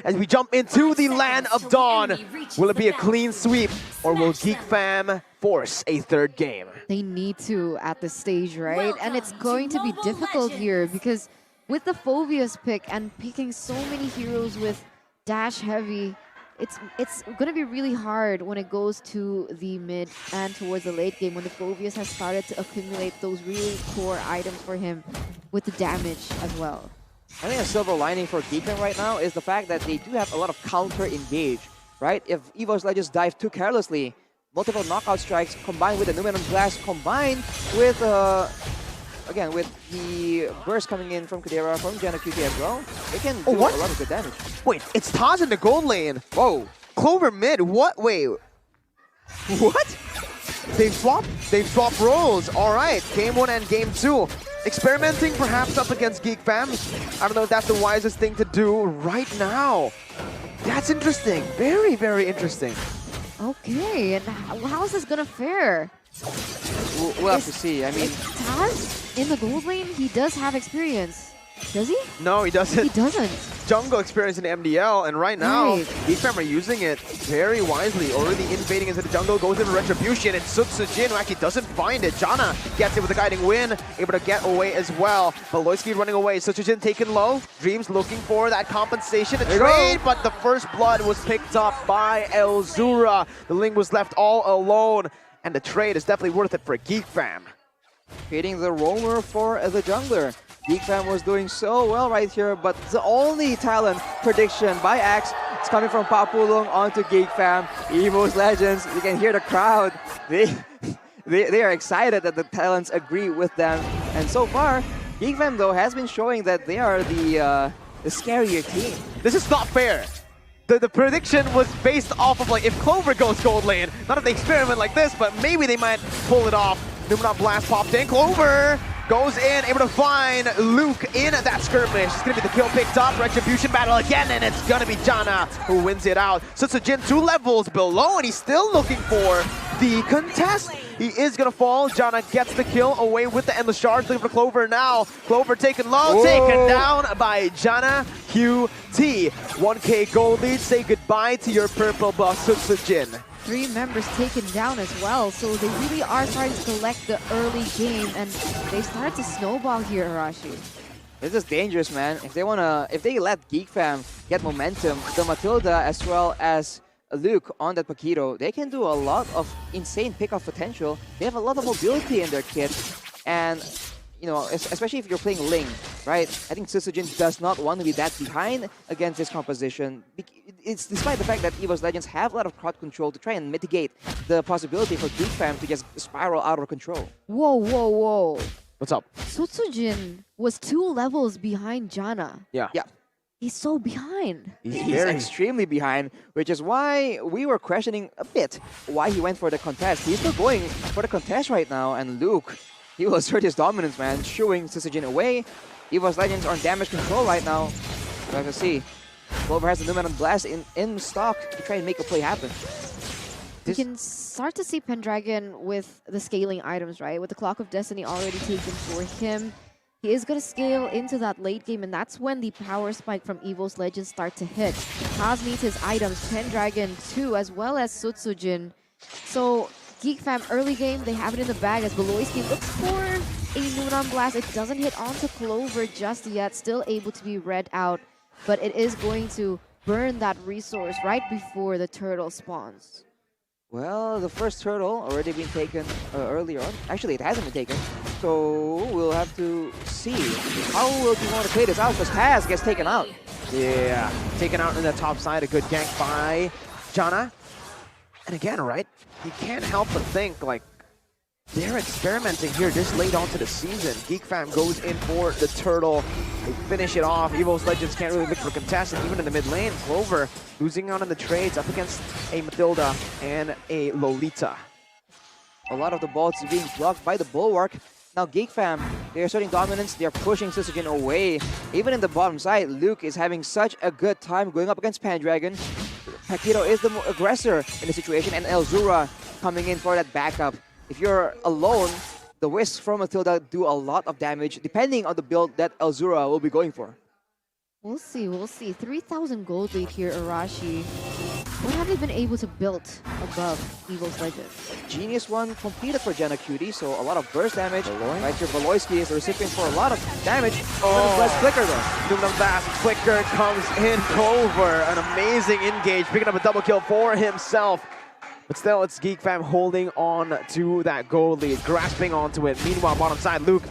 as we jump into the land of Dawn. Will it be a clean sweep, or will GEEK Fam force a third game? They need to at this stage, right? And it's going to be difficult here because with the Phobius pick and picking so many heroes with dash heavy, it's going to be really hard when it goes to the mid and towards the late game when the Phobius has started to accumulate those really core items for him with the damage as well. I think a silver lining for GEEK right now is the fact that they do have a lot of counter engage, right? If EVOS Legends dive too carelessly, multiple knockout strikes combined with the Numenor Blast combined with again with the burst coming in from Kadira, from Janna QT as well, it can do a lot of good damage. Wait, it's Taz in the gold lane. Whoa. Clover mid, what? Wait. What? They've swapped roles. All right, game 1 and game 2. Experimenting perhaps up against GEEK Fam. I don't know if that's the wisest thing to do right now. That's interesting. Very, very interesting. Okay, and how is this gonna fare? We'll have to see. I mean, Taz in the gold lane, he does have experience. Does he? No, he doesn't. He doesn't. Jungle experience in MDL, and right now, GEEK Fam are using it very wisely. Already invading into the jungle, goes into Retribution, and Sutsujin who actually doesn't find it. Janna gets it with a guiding win, able to get away as well. But Loyski running away, Sutsujin taken low. Dreams looking for that compensation to trade, but the first blood was picked up by Elzura. The Ling was left all alone, and the trade is definitely worth it for GEEK Fam. creating the roamer for the jungler. GEEK Fam was doing so well right here, but the only talent prediction by Axe is coming from Papulong onto GEEK Fam. EVOS Legends, you can hear the crowd. They are excited that the talents agree with them. And so far, GEEK Fam though has been showing that they are the scarier team. This is not fair. The prediction was based off of like if Clover goes gold lane, not if they experiment like this, but maybe they might pull it off. Numenor Blast popped in, Clover goes in, able to find Luke in that skirmish. It's gonna be the kill picked up, Retribution battle again, and it's gonna be Janna who wins it out. Sutsujin 2 levels below, and he's still looking for the contest. He is gonna fall. Janna gets the kill away with the Endless Charge. Looking for Clover now. Clover taken low, taken down by Janna QT. 1K gold lead. Say goodbye to your purple buff, Sutsujin. 3 members taken down as well, so they really are starting to collect the early game, and they start to snowball here, Arashi. This is dangerous, man. If they let GEEK Fam get momentum, the Matilda as well as Luke on that Paquito, they can do a lot of insane pickoff potential. They have a lot of mobility in their kit, and you know, especially if you're playing Ling, right? I think Sutsujin does not want to be that behind against this composition. It's despite the fact that EVOS Legends have a lot of crowd control to try and mitigate the possibility for GEEK Fam to just spiral out of control. Whoa, whoa, whoa. What's up? Sutsujin was 2 levels behind Janna. Yeah. He's so behind. He's extremely behind, which is why we were questioning a bit why he went for the contest. He's still going for the contest right now, and Luke, he will assert his dominance, man, shooing Sutsujin away. EVOS Legends are on damage control right now. We'll have to see. Clover has the Numenor Blast in stock to try and make a play happen. You can start to see Pendragon with the scaling items, right? With the Clock of Destiny already taken for him. He is going to scale into that late game, and that's when the power spike from EVOS Legends start to hit. Taz needs his items, Pendragon too, as well as Sutsujin. So GEEK Fam early game, they have it in the bag as Beloyski looks for a Numenor Blast. It doesn't hit onto Clover just yet, still able to be read out, but it is going to burn that resource right before the turtle spawns. Well, the first turtle already been taken earlier on. Actually, it hasn't been taken. So we'll have to see how will he want to play this out because Taz gets taken out. Yeah, taken out in the top side. A good gank by Janna. And again, right, you can't help but think, like, they're experimenting here this late onto the season. GEEK Fam goes in for the turtle. They finish it off. EVOS Legends can't really look for contest, and even in the mid lane, Clover losing out on the trades up against a Matilda and a Lolita. A lot of the balls being blocked by the Bulwark. Now GEEK Fam, they're asserting dominance. They're pushing Sutsujin away. Even in the bottom side, Luke is having such a good time going up against Pendragon. Paquito is the aggressor in the situation, and Elzura coming in for that backup. If you're alone, the Wisps from Matilda do a lot of damage depending on the build that Elzura will be going for. We'll see, we'll see. 3,000 gold lead here, Arashi. What have they been able to build above EVOS Legends? Genius one completed for Jenna Cutie, so a lot of burst damage. Right here, Valoisky is the recipient for a lot of damage. Oh, Let's flicker though. Doom Fast Flicker comes in. Clover, an amazing engage, picking up a double kill for himself. But still, it's GEEK fam holding on to that gold lead, grasping onto it. Meanwhile, bottom side, Luke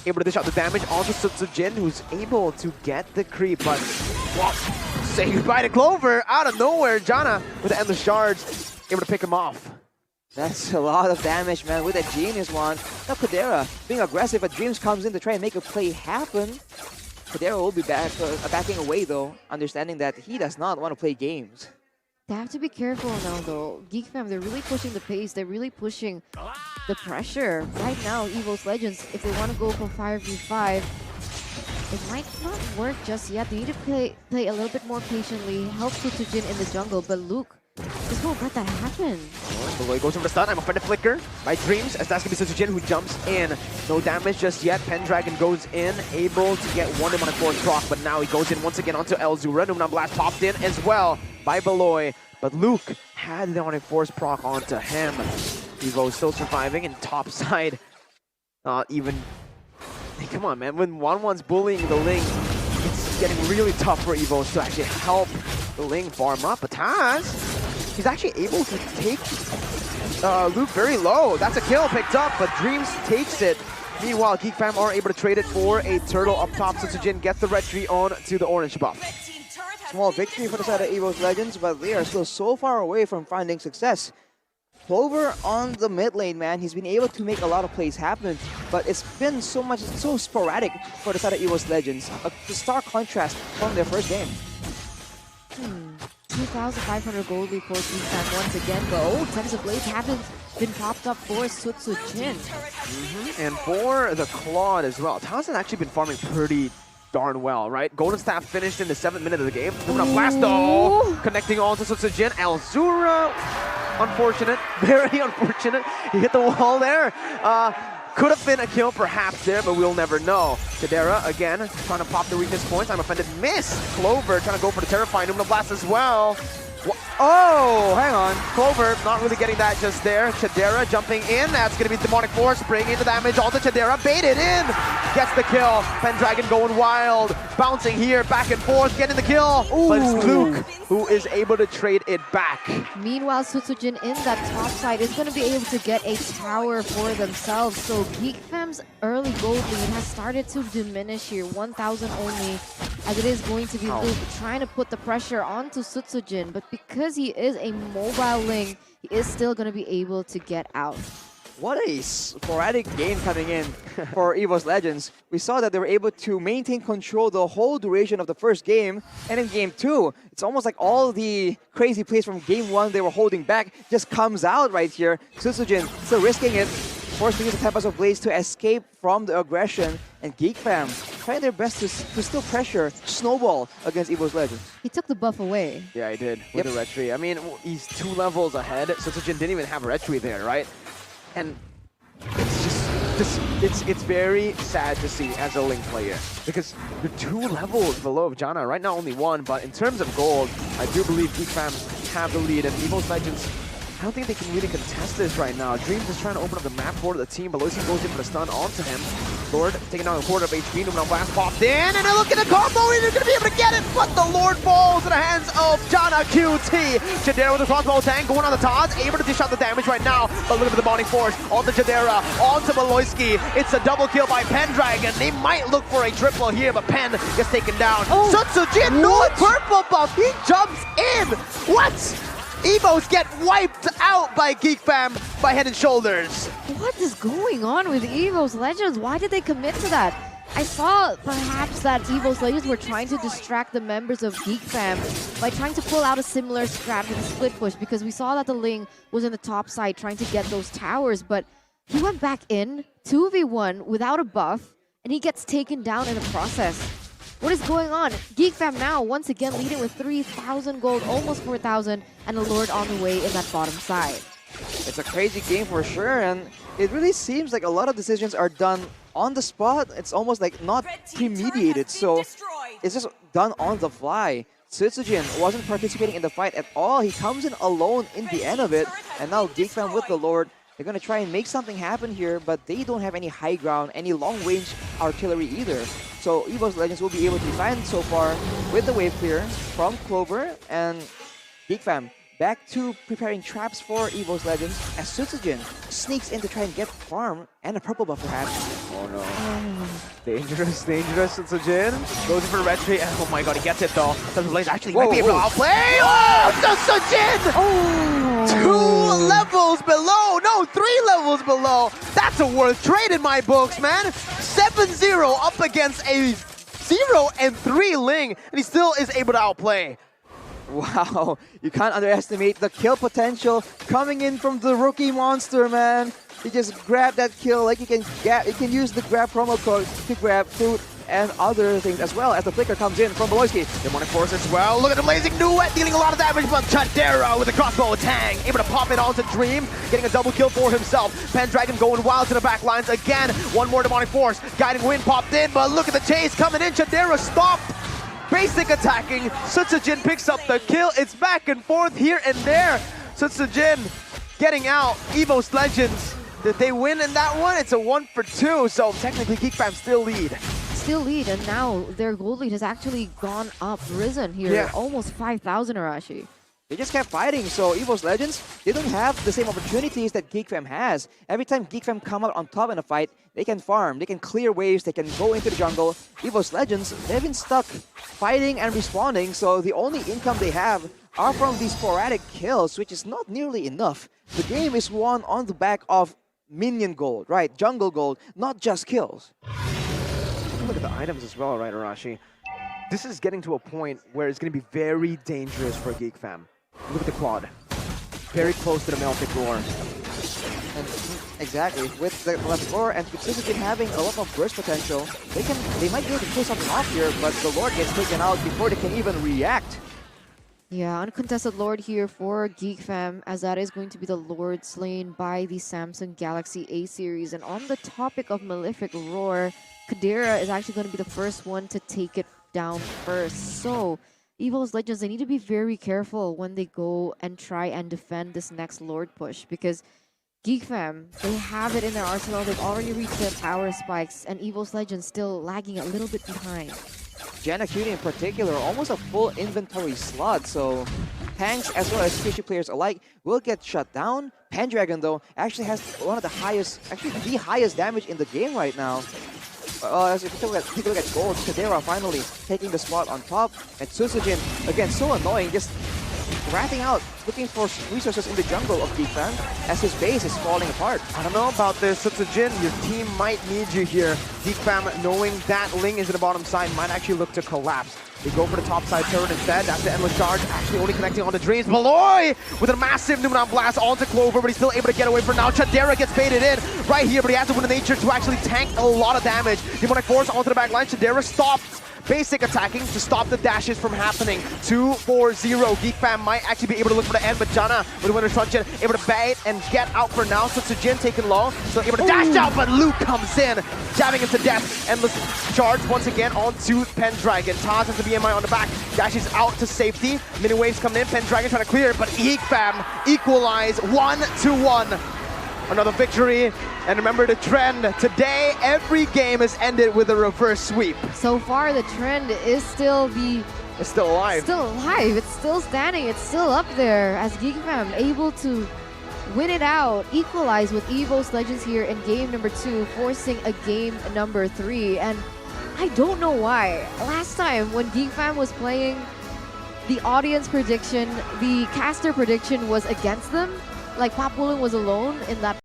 able to dish out the damage onto Sutsujin, who's able to get the creep, but well, say goodbye to Clover out of nowhere. Janna with the endless shards, able to pick him off. That's a lot of damage, man, with a Genius one. Now Kadera being aggressive, but Dreams comes in to try and make a play happen. Kadera will be backing away though, understanding that he does not want to play games. They have to be careful now, though. GEEK fam, they're really pushing the pace. They're really pushing the pressure. Right now, EVOS Legends, if they want to go for 5v5, it might not work just yet. They need to play a little bit more patiently, help Sutsujin in the jungle, but Luke just won't let that happen. Beloy goes for the stun. I'm offended flicker by Dreams, as that's going to be Sutsujin who jumps in. No damage just yet. Pendragon goes in, able to get one on a force proc, but now he goes in once again onto Elzura. Numna Blast popped in as well by Beloy, but Luke had the on a force proc onto him. Evo still surviving, and top side, not even. Hey, come on, man. When 1-1's bullying the Ling, it's getting really tough for EVOS to actually help the Ling farm up. But Taz, he's actually able to take Luke very low. That's a kill picked up, but Dreams takes it. Meanwhile, GEEK fam are able to trade it for a turtle up top. Sutsujin gets the red tree on to the orange buff. Small victory for the side of EVOS Legends, but they are still so far away from finding success. Clover on the mid lane, man, he's been able to make a lot of plays happen, but it's been so sporadic for the side of EVOS Legends. A stark contrast from their first game. 2,500 gold lead for GEEK fam once again, but oh, Tens of Blades haven't been popped up for Sutsujin. And for the Claude as well, Taz has actually been farming pretty darn well, right? Golden Staff finished in the 7th minute of the game. Blasto connecting on to Sutsujin. Elzura, unfortunate, very unfortunate. He hit the wall there. Could have been a kill perhaps there, but we'll never know. Kadera again trying to pop the weakness points. I'm offended. Miss. Clover trying to go for the Terrifying Blast as well. Oh, hang on. Clover not really getting that just there. Chadera jumping in. That's going to be Demonic Force. Bringing the damage onto Chadera. Baited in. Gets the kill. Pendragon going wild. Bouncing here. Back and forth. Getting the kill. Ooh. But it's Luke who is able to trade it back. Meanwhile, Sutsujin in that top side is going to be able to get a tower for themselves. So GEEK fam's early gold lead has started to diminish here. 1,000 only, as it is going to be Luke trying to put the pressure onto Sutsujin. But because he is a mobile Ling, he is still going to be able to get out. What a sporadic game coming in for EVOS Legends. We saw that they were able to maintain control the whole duration of the first game, and in game 2, it's almost like all the crazy plays from game 1 they were holding back just comes out right here. Sutsujin still risking it, forced to use the Tempest of Blaze to escape from the aggression, and GEEK fam trying their best to still pressure Snowball against EVOS Legends. He took the buff away. Yeah, he did with the red tree. I mean, he's 2 levels ahead. Sutsujin didn't even have a red tree there, right? And it's just it's very sad to see as a Ling player, because you're 2 levels below of Janna. Right now only 1, but in terms of gold, I do believe GEEK fam have the lead, and EVOS Legends, I don't think they can really contest this right now. Dreams is trying to open up the map for the team. Belosi goes in for the stun onto him. Lord taking down a quarter of HP. Numna Blast popped in, and look at the combo, and they're going to be able to get it, but the Lord falls in the hands of Janna QT. Chadera with the crossbow tank going on the Taz, able to dish out the damage right now, but look at the Demonic Force onto Chadera, onto Beloyski. It's a double kill by Pendragon. They might look for a triple here, but Pen gets taken down. Sutsujin, no purple buff, he jumps in. What? EVOS get wiped out by GEEK fam by Head and Shoulders. What is going on with EVOS Legends? Why did they commit to that? I saw perhaps that EVOS Legends were trying to distract the members of GEEK fam by trying to pull out a similar strat with a split push, because we saw that the Ling was in the top side trying to get those towers, but he went back in 2v1 without a buff, and he gets taken down in the process. What is going on? GEEK fam now once again leading with 3,000 gold, almost 4,000, and a Lord on the way in that bottom side. It's a crazy game for sure, and it really seems like a lot of decisions are done on the spot. It's almost like not premeditated. So it's just done on the fly. Sutsujin wasn't participating in the fight at all. He comes in alone in the end of it. And now GEEK fam with the Lord, they're going to try and make something happen here, but they don't have any high ground, any long-range artillery either. So EVOS Legends will be able to defend so far with the wave clear from Clover, and GEEK fam back to preparing traps for EVOS Legends as Sutsujin sneaks in to try and get farm and a purple buff perhaps. Oh no. Dangerous, dangerous. Sutsujin goes in for a red tree. Oh my god, he gets it though. Doesn't Blaze actually might be able to outplay. Oh, Sutsujin! Oh! 2 levels below. No, 3 levels below. That's a worth trade in my books, man. 7-0 up against a 0 and 3 Ling, and he still is able to outplay. Wow, you can't underestimate the kill potential coming in from the rookie monster, man. He just grabbed that kill like you can use the grab promo code to grab food and other things as well as the flicker comes in from Beloyski. Demonic Force as well. Look at the blazing duet dealing a lot of damage, but Chadera with a crossbow tang able to pop it onto Dream, getting a double kill for himself. Pendragon going wild to the back lines again. One more Demonic Force. Guiding Wind popped in, but look at the chase coming in. Chadera stopped. Basic attacking. Sutsujin picks up the kill. It's back and forth here and there. Sutsujin getting out. EVOS Legends. Did they win in that one? It's a 1 for 2, so technically GEEK fam still lead. Still lead, and now their gold lead has actually gone up, risen here. Yeah. Almost 5,000 Arashi. They just kept fighting, so EVOS Legends, they don't have the same opportunities that GEEK fam has. Every time GEEK fam come out on top in a fight, they can farm, they can clear waves, they can go into the jungle. EVOS Legends, they've been stuck fighting and responding, so the only income they have are from these sporadic kills, which is not nearly enough. The game is won on the back of minion gold, right? Jungle gold, not just kills. Look at the items as well, right, Arashi? This is getting to a point where it's going to be very dangerous for GEEK fam. Look at the quad. Very close to the Meltic Roar. And exactly, with the left roar and with Sutsujin having a lot of burst potential, they might be able to pull something off here, but the Lord gets taken out before they can even react. Yeah, uncontested Lord here for GEEK fam, as that is going to be the Lord slain by the Samsung Galaxy A series. And on the topic of Malefic Roar, Kadira is actually going to be the first one to take it down first. So EVOS Legends, they need to be very careful when they go and try and defend this next Lord push, because GEEK fam, they have it in their arsenal. They've already reached their power spikes, and EVOS Legends still lagging a little bit behind. Janna Cutie in particular, almost a full inventory slot, so tanks as well as fishy players alike will get shut down. Pendragon though actually has one of the highest, actually the highest damage in the game right now. As if you take a look at gold, Kadera finally taking the spot on top, and Sutsujin, again, so annoying, just ratting out, looking for resources in the jungle of GEEK fam as his base is falling apart. I don't know about this, Sutsujin. Your team might need you here. GEEK fam, knowing that Ling is in the bottom side, might actually look to collapse. They go for the top side turret instead. That's the endless charge, actually only connecting onto Dreams. Beloy with a massive Numenon blast onto Clover, but he's still able to get away for now. Chadera gets baited in right here, but he has to win the nature to actually tank a lot of damage. Demonic Force onto the back line. Chadera stops. Basic attacking to stop the dashes from happening. 2-4-0. GEEK fam might actually be able to look for the end, but Janna with the Winner's Truncheon able to bait and get out for now. Sutsujin taken low, so able to dash out, but Luke comes in, jabbing him to death. Endless charge once again onto Pendragon. Taz has the BMI on the back, dashes out to safety. Mini waves coming in, Pendragon trying to clear it, but GEEK fam equalize 1-1. Another victory, and remember the trend. Today, every game is ended with a reverse sweep. So far, the trend is still It's still alive. Still alive. It's still standing. It's still up there as GEEK fam able to win it out, equalize with EVOS Legends here in game number 2, forcing a game number 3. And I don't know why. Last time when GEEK fam was playing, the audience prediction, the caster prediction was against them. Like Pop Woolen was alone in that